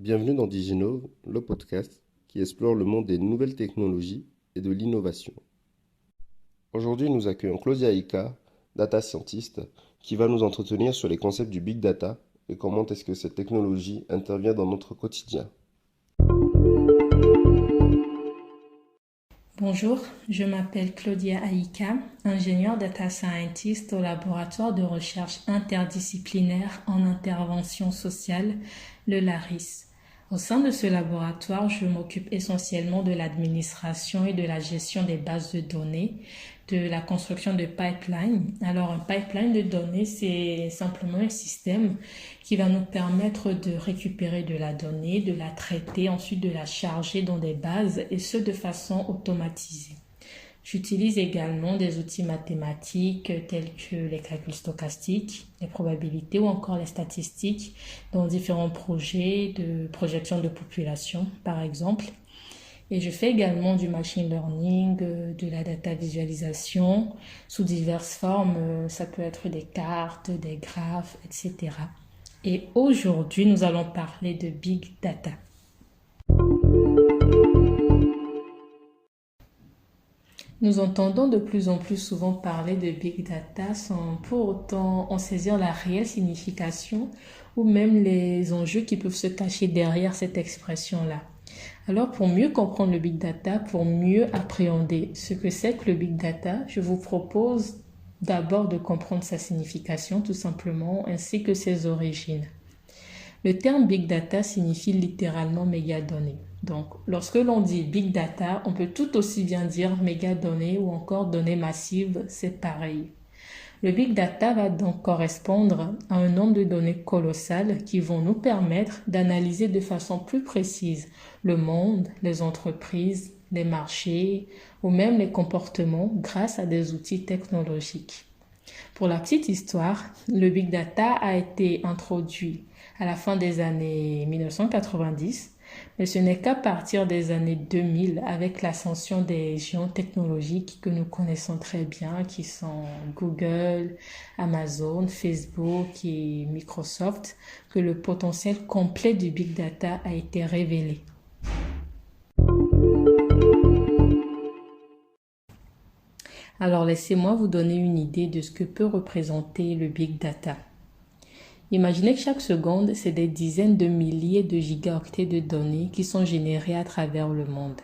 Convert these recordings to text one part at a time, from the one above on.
Bienvenue dans Diginove, le podcast qui explore le monde des nouvelles technologies et de l'innovation. Aujourd'hui, nous accueillons Claudia Ika, data scientist, qui va nous entretenir sur les concepts du big data et comment est-ce que cette technologie intervient dans notre quotidien. Bonjour, je m'appelle Claudia Aïka, ingénieure data scientist au laboratoire de recherche interdisciplinaire en intervention sociale, le LARIS. Au sein de ce laboratoire, je m'occupe essentiellement de l'administration et de la gestion des bases de données, de la construction de pipelines. Alors, un pipeline de données, c'est simplement un système qui va nous permettre de récupérer de la donnée, de la traiter, ensuite de la charger dans des bases et ce de façon automatisée. J'utilise également des outils mathématiques tels que les calculs stochastiques, les probabilités ou encore les statistiques dans différents projets de projection de population, par exemple. Et je fais également du machine learning, de la data visualisation sous diverses formes. Ça peut être des cartes, des graphes, etc. Et aujourd'hui, nous allons parler de big data. Nous entendons de plus en plus souvent parler de big data sans pour autant en saisir la réelle signification ou même les enjeux qui peuvent se cacher derrière cette expression-là. Alors pour mieux comprendre le big data, pour mieux appréhender ce que c'est que le big data, je vous propose d'abord de comprendre sa signification tout simplement ainsi que ses origines. Le terme big data signifie littéralement mégadonnées. Donc, lorsque l'on dit big data, on peut tout aussi bien dire mégadonnées ou encore données massives, c'est pareil. Le big data va donc correspondre à un nombre de données colossales qui vont nous permettre d'analyser de façon plus précise le monde, les entreprises, les marchés ou même les comportements grâce à des outils technologiques. Pour la petite histoire, le big data a été introduit à la fin des années 1990, mais ce n'est qu'à partir des années 2000, avec l'ascension des géants technologiques que nous connaissons très bien, qui sont Google, Amazon, Facebook et Microsoft, que le potentiel complet du big data a été révélé. Alors laissez-moi vous donner une idée de ce que peut représenter le big data. Imaginez que chaque seconde, c'est des dizaines de milliers de gigaoctets de données qui sont générées à travers le monde.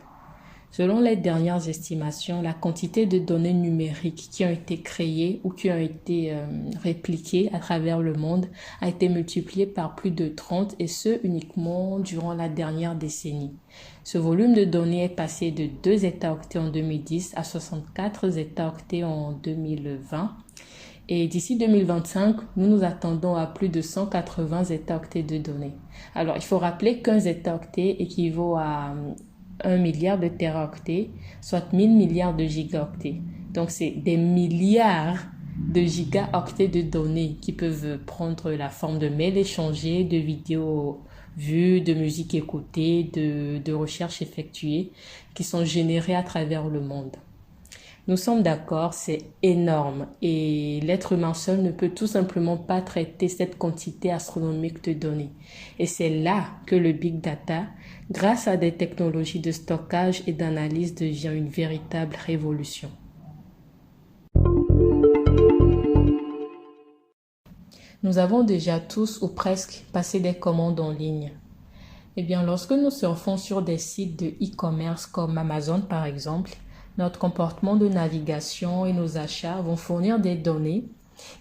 Selon les dernières estimations, la quantité de données numériques qui ont été créées ou qui ont été répliquées à travers le monde a été multipliée par plus de 30 et ce uniquement durant la dernière décennie. Ce volume de données est passé de 2 zeta-octets en 2010 à 64 zeta-octets en 2020. Et d'ici 2025, nous nous attendons à plus de 180 zeta-octets de données. Alors, il faut rappeler qu'un zeta-octet équivaut à 1 milliard de téraoctets, soit 1000 milliards de gigaoctets. Donc, c'est des milliards de gigaoctets de données qui peuvent prendre la forme de mails échangés, de vidéos vues, de musique écoutée, de recherches effectuées, qui sont générées à travers le monde. Nous sommes d'accord, c'est énorme et l'être humain seul ne peut tout simplement pas traiter cette quantité astronomique de données. Et c'est là que le big data, grâce à des technologies de stockage et d'analyse, devient une véritable révolution. Nous avons déjà tous ou presque passé des commandes en ligne. Eh bien, lorsque nous surfons sur des sites de e-commerce comme Amazon par exemple, notre comportement de navigation et nos achats vont fournir des données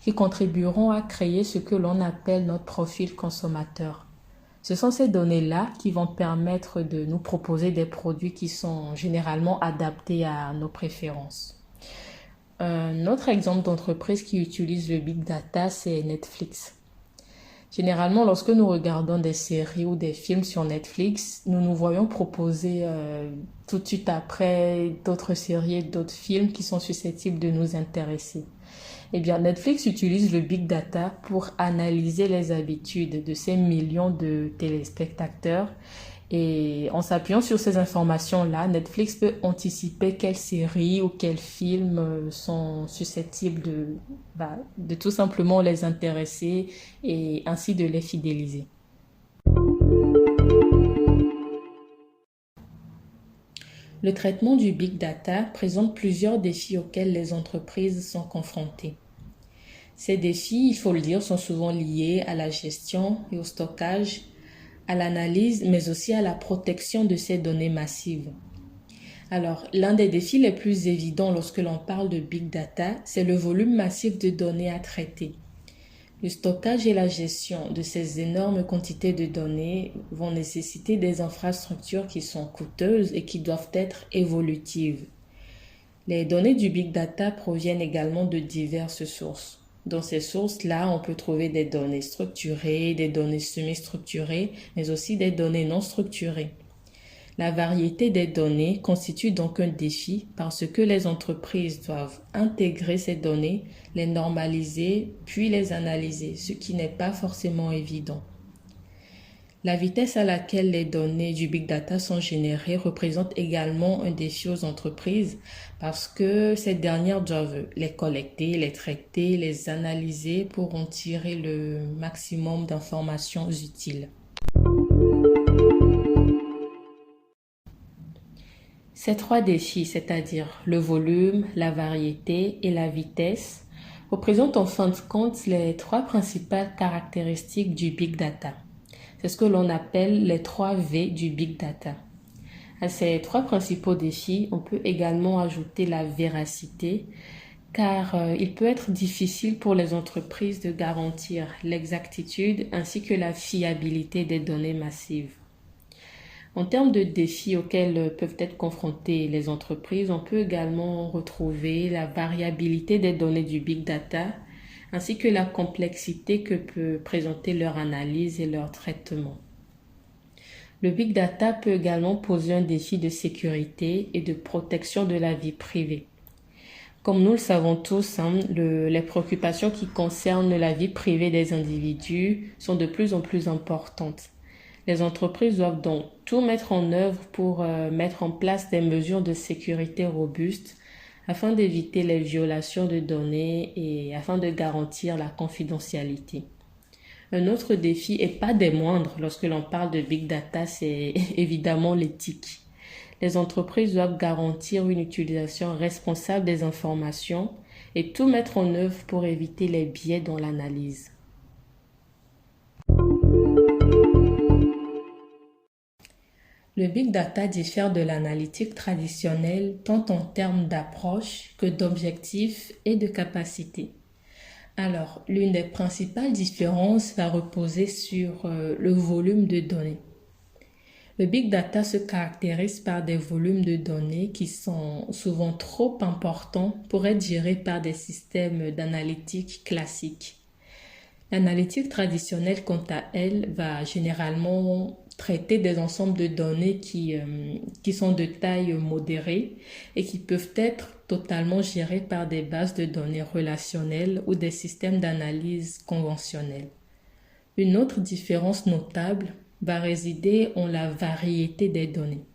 qui contribueront à créer ce que l'on appelle notre profil consommateur. Ce sont ces données-là qui vont permettre de nous proposer des produits qui sont généralement adaptés à nos préférences. Un autre exemple d'entreprise qui utilise le big data, c'est Netflix. Généralement, lorsque nous regardons des séries ou des films sur Netflix, nous nous voyons proposer tout de suite après d'autres séries et d'autres films qui sont susceptibles de nous intéresser. Eh bien, Netflix utilise le big data pour analyser les habitudes de ces millions de téléspectateurs. Et en s'appuyant sur ces informations-là, Netflix peut anticiper quelles séries ou quels films sont susceptibles de tout simplement les intéresser et ainsi de les fidéliser. Le traitement du big data présente plusieurs défis auxquels les entreprises sont confrontées. Ces défis, il faut le dire, sont souvent liés à la gestion et au stockage, à l'analyse, mais aussi à la protection de ces données massives. Alors, l'un des défis les plus évidents lorsque l'on parle de big data, c'est le volume massif de données à traiter. Le stockage et la gestion de ces énormes quantités de données vont nécessiter des infrastructures qui sont coûteuses et qui doivent être évolutives. Les données du big data proviennent également de diverses sources. Dans ces sources-là, on peut trouver des données structurées, des données semi-structurées, mais aussi des données non structurées. La variété des données constitue donc un défi parce que les entreprises doivent intégrer ces données, les normaliser, puis les analyser, ce qui n'est pas forcément évident. La vitesse à laquelle les données du big data sont générées représente également un défi aux entreprises parce que ces dernières doivent les collecter, les traiter, les analyser pour en tirer le maximum d'informations utiles. Ces trois défis, c'est-à-dire le volume, la variété et la vitesse, représentent en fin de compte les trois principales caractéristiques du big data. C'est ce que l'on appelle les 3 V du big data. À ces trois principaux défis, on peut également ajouter la véracité, car il peut être difficile pour les entreprises de garantir l'exactitude ainsi que la fiabilité des données massives. En termes de défis auxquels peuvent être confrontées les entreprises, on peut également retrouver la variabilité des données du big data, ainsi que la complexité que peut présenter leur analyse et leur traitement. Le big data peut également poser un défi de sécurité et de protection de la vie privée. Comme nous le savons tous, les préoccupations qui concernent la vie privée des individus sont de plus en plus importantes. Les entreprises doivent donc tout mettre en œuvre pour mettre en place des mesures de sécurité robustes afin d'éviter les violations de données et afin de garantir la confidentialité. Un autre défi, et pas des moindres lorsque l'on parle de big data, c'est évidemment l'éthique. Les entreprises doivent garantir une utilisation responsable des informations et tout mettre en œuvre pour éviter les biais dans l'analyse. Le big data diffère de l'analytique traditionnelle tant en termes d'approche que d'objectifs et de capacité. Alors, l'une des principales différences va reposer sur le volume de données. Le big data se caractérise par des volumes de données qui sont souvent trop importants pour être gérés par des systèmes d'analytique classiques. L'analytique traditionnelle, quant à elle, va généralement traiter des ensembles de données qui sont de taille modérée et qui peuvent être totalement gérées par des bases de données relationnelles ou des systèmes d'analyse conventionnels. Une autre différence notable va résider en la variété des données.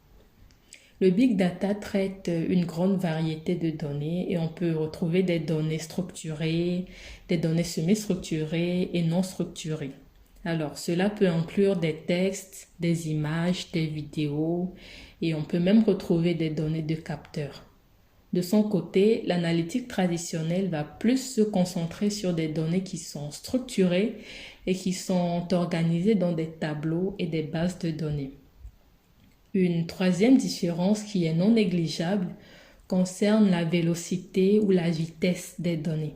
Le big data traite une grande variété de données et on peut retrouver des données structurées, des données semi-structurées et non structurées. Alors, cela peut inclure des textes, des images, des vidéos et on peut même retrouver des données de capteurs. De son côté, l'analytique traditionnelle va plus se concentrer sur des données qui sont structurées et qui sont organisées dans des tableaux et des bases de données. Une troisième différence qui est non négligeable concerne la vélocité ou la vitesse des données.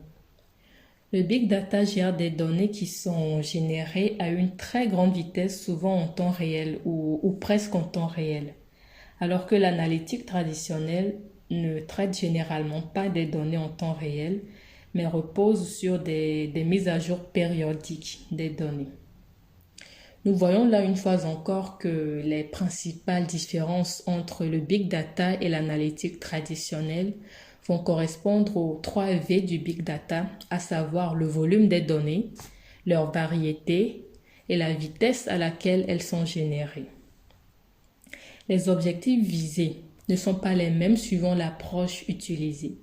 Le big data gère des données qui sont générées à une très grande vitesse, souvent en temps réel ou presque en temps réel, alors que l'analytique traditionnelle ne traite généralement pas des données en temps réel, mais repose sur des mises à jour périodiques des données. Nous voyons là une fois encore que les principales différences entre le big data et l'analytique traditionnelle vont correspondre aux 3 V du big data, à savoir le volume des données, leur variété et la vitesse à laquelle elles sont générées. Les objectifs visés ne sont pas les mêmes suivant l'approche utilisée.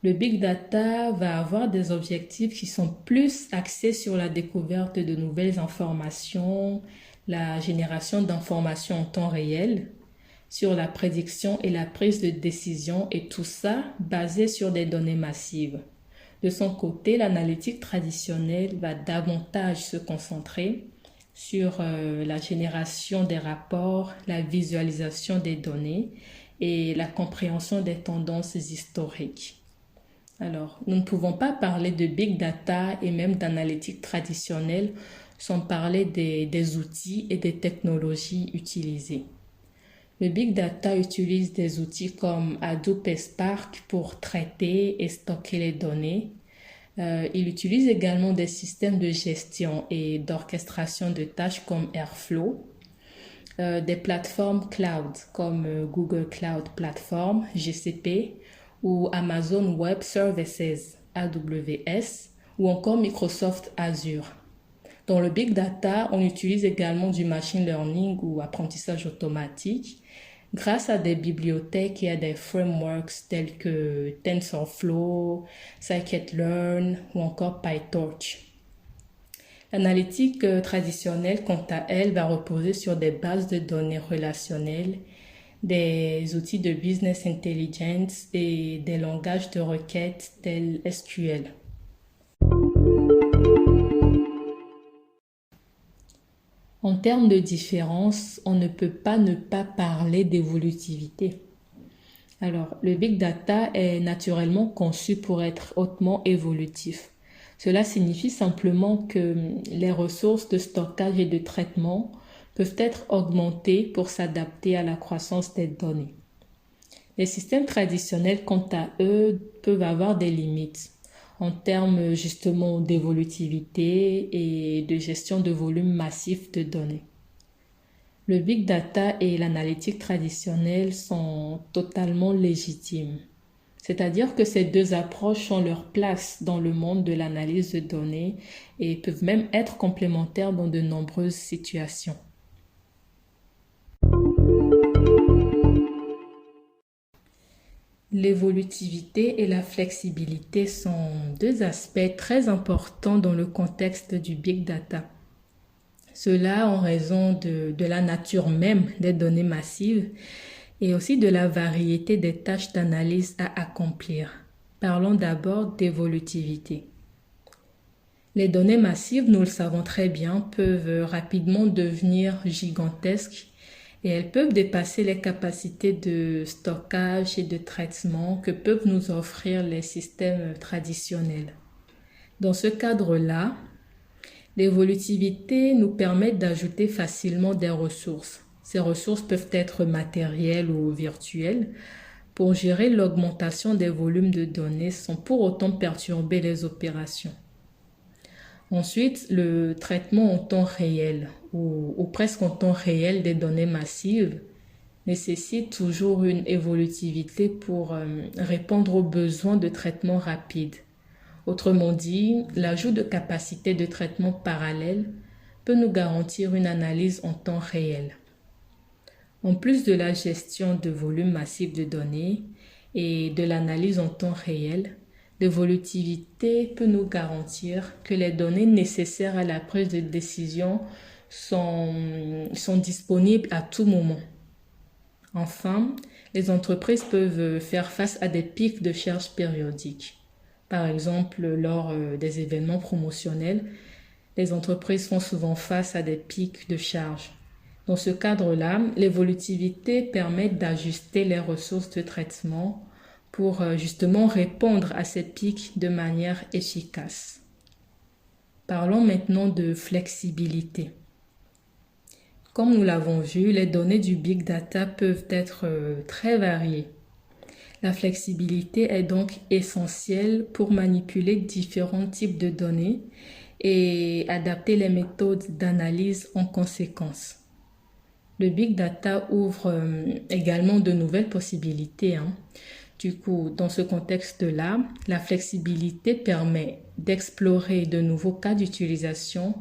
Le big data va avoir des objectifs qui sont plus axés sur la découverte de nouvelles informations, la génération d'informations en temps réel, sur la prédiction et la prise de décision, et tout ça basé sur des données massives. De son côté, l'analytique traditionnelle va davantage se concentrer sur la génération des rapports, la visualisation des données et la compréhension des tendances historiques. Alors, nous ne pouvons pas parler de big data et même d'analytique traditionnelle sans parler des outils et des technologies utilisées. Le big data utilise des outils comme Hadoop et Spark pour traiter et stocker les données. Il utilise également des systèmes de gestion et d'orchestration de tâches comme Airflow, des plateformes cloud comme Google Cloud Platform, GCP, ou Amazon Web Services, AWS, ou encore Microsoft Azure. Dans le big data, on utilise également du machine learning ou apprentissage automatique grâce à des bibliothèques et à des frameworks tels que TensorFlow, Scikit-learn ou encore PyTorch. L'analytique traditionnelle, quant à elle, va reposer sur des bases de données relationnelles, des outils de business intelligence et des langages de requête tels SQL. En termes de différence, on ne peut pas ne pas parler d'évolutivité. Alors, le big data est naturellement conçu pour être hautement évolutif. Cela signifie simplement que les ressources de stockage et de traitement peuvent être augmentées pour s'adapter à la croissance des données. Les systèmes traditionnels, quant à eux, peuvent avoir des limites en termes justement d'évolutivité et de gestion de volumes massifs de données. Le big data et l'analytique traditionnelle sont totalement légitimes. C'est-à-dire que ces deux approches ont leur place dans le monde de l'analyse de données et peuvent même être complémentaires dans de nombreuses situations. L'évolutivité et la flexibilité sont deux aspects très importants dans le contexte du big data. Cela en raison de la nature même des données massives et aussi de la variété des tâches d'analyse à accomplir. Parlons d'abord d'évolutivité. Les données massives, nous le savons très bien, peuvent rapidement devenir gigantesques et elles peuvent dépasser les capacités de stockage et de traitement que peuvent nous offrir les systèmes traditionnels. Dans ce cadre-là, l'évolutivité nous permet d'ajouter facilement des ressources. Ces ressources peuvent être matérielles ou virtuelles pour gérer l'augmentation des volumes de données sans pour autant perturber les opérations. Ensuite, le traitement en temps réel ou presque en temps réel des données massives nécessite toujours une évolutivité pour répondre aux besoins de traitement rapide. Autrement dit, l'ajout de capacités de traitement parallèles peut nous garantir une analyse en temps réel. En plus de la gestion de volumes massifs de données et de l'analyse en temps réel, l'évolutivité peut nous garantir que les données nécessaires à la prise de décision sont disponibles à tout moment. Enfin, les entreprises peuvent faire face à des pics de charges périodiques. Par exemple, lors des événements promotionnels, les entreprises font souvent face à des pics de charges. Dans ce cadre-là, l'évolutivité permet d'ajuster les ressources de traitement pour justement répondre à ces pics de manière efficace. Parlons maintenant de flexibilité. Comme nous l'avons vu, les données du big data peuvent être très variées. La flexibilité est donc essentielle pour manipuler différents types de données et adapter les méthodes d'analyse en conséquence. Le big data ouvre également de nouvelles possibilités. Du coup, dans ce contexte-là, la flexibilité permet d'explorer de nouveaux cas d'utilisation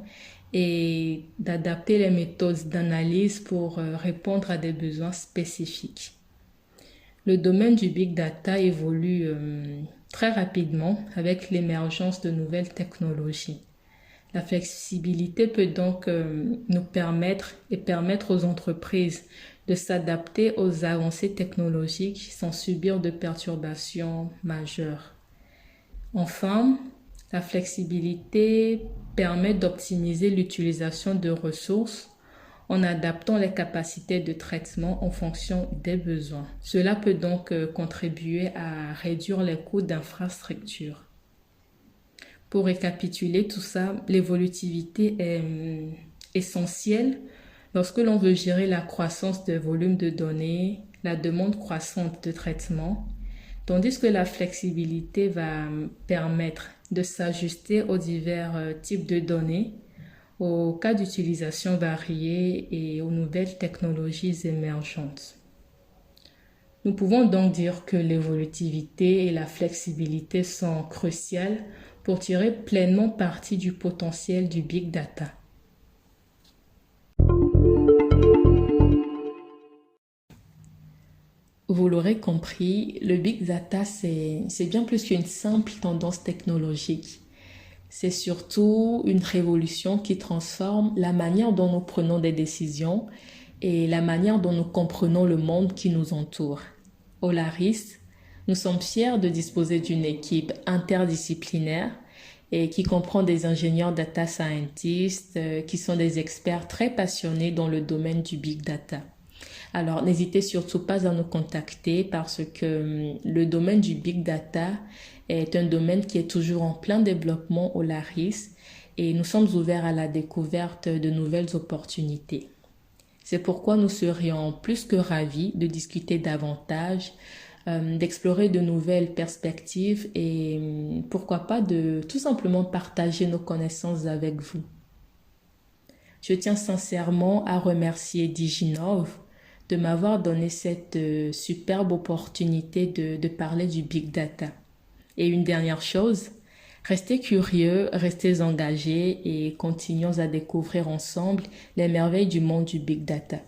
et d'adapter les méthodes d'analyse pour répondre à des besoins spécifiques. Le domaine du big data évolue très rapidement avec l'émergence de nouvelles technologies. La flexibilité peut donc nous permettre aux entreprises de s'adapter aux avancées technologiques sans subir de perturbations majeures. Enfin, la flexibilité permet d'optimiser l'utilisation de ressources en adaptant les capacités de traitement en fonction des besoins. Cela peut donc contribuer à réduire les coûts d'infrastructure. Pour récapituler tout ça, l'évolutivité est essentielle lorsque l'on veut gérer la croissance des volumes de données, la demande croissante de traitement, tandis que la flexibilité va permettre de s'ajuster aux divers types de données, aux cas d'utilisation variés et aux nouvelles technologies émergentes. Nous pouvons donc dire que l'évolutivité et la flexibilité sont cruciales pour tirer pleinement parti du potentiel du big data. Vous l'aurez compris, le big data, c'est bien plus qu'une simple tendance technologique. C'est surtout une révolution qui transforme la manière dont nous prenons des décisions et la manière dont nous comprenons le monde qui nous entoure. Au Laris, nous sommes fiers de disposer d'une équipe interdisciplinaire et qui comprend des ingénieurs data scientists qui sont des experts très passionnés dans le domaine du big data. Alors, n'hésitez surtout pas à nous contacter parce que le domaine du big data est un domaine qui est toujours en plein développement au Laris et nous sommes ouverts à la découverte de nouvelles opportunités. C'est pourquoi nous serions plus que ravis de discuter davantage, d'explorer de nouvelles perspectives et pourquoi pas de tout simplement partager nos connaissances avec vous. Je tiens sincèrement à remercier Diginov de m'avoir donné cette superbe opportunité de parler du big data. Et une dernière chose, restez curieux, restez engagés et continuons à découvrir ensemble les merveilles du monde du big data.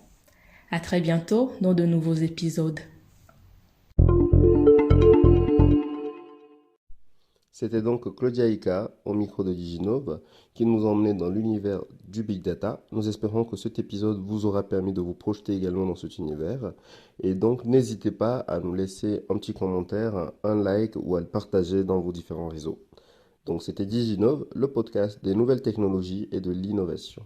À très bientôt dans de nouveaux épisodes. C'était donc Claudia Ika, au micro de Diginov, qui nous emmenait dans l'univers du Big Data. Nous espérons que cet épisode vous aura permis de vous projeter également dans cet univers. Et donc, n'hésitez pas à nous laisser un petit commentaire, un like ou à le partager dans vos différents réseaux. Donc, c'était Diginov, le podcast des nouvelles technologies et de l'innovation.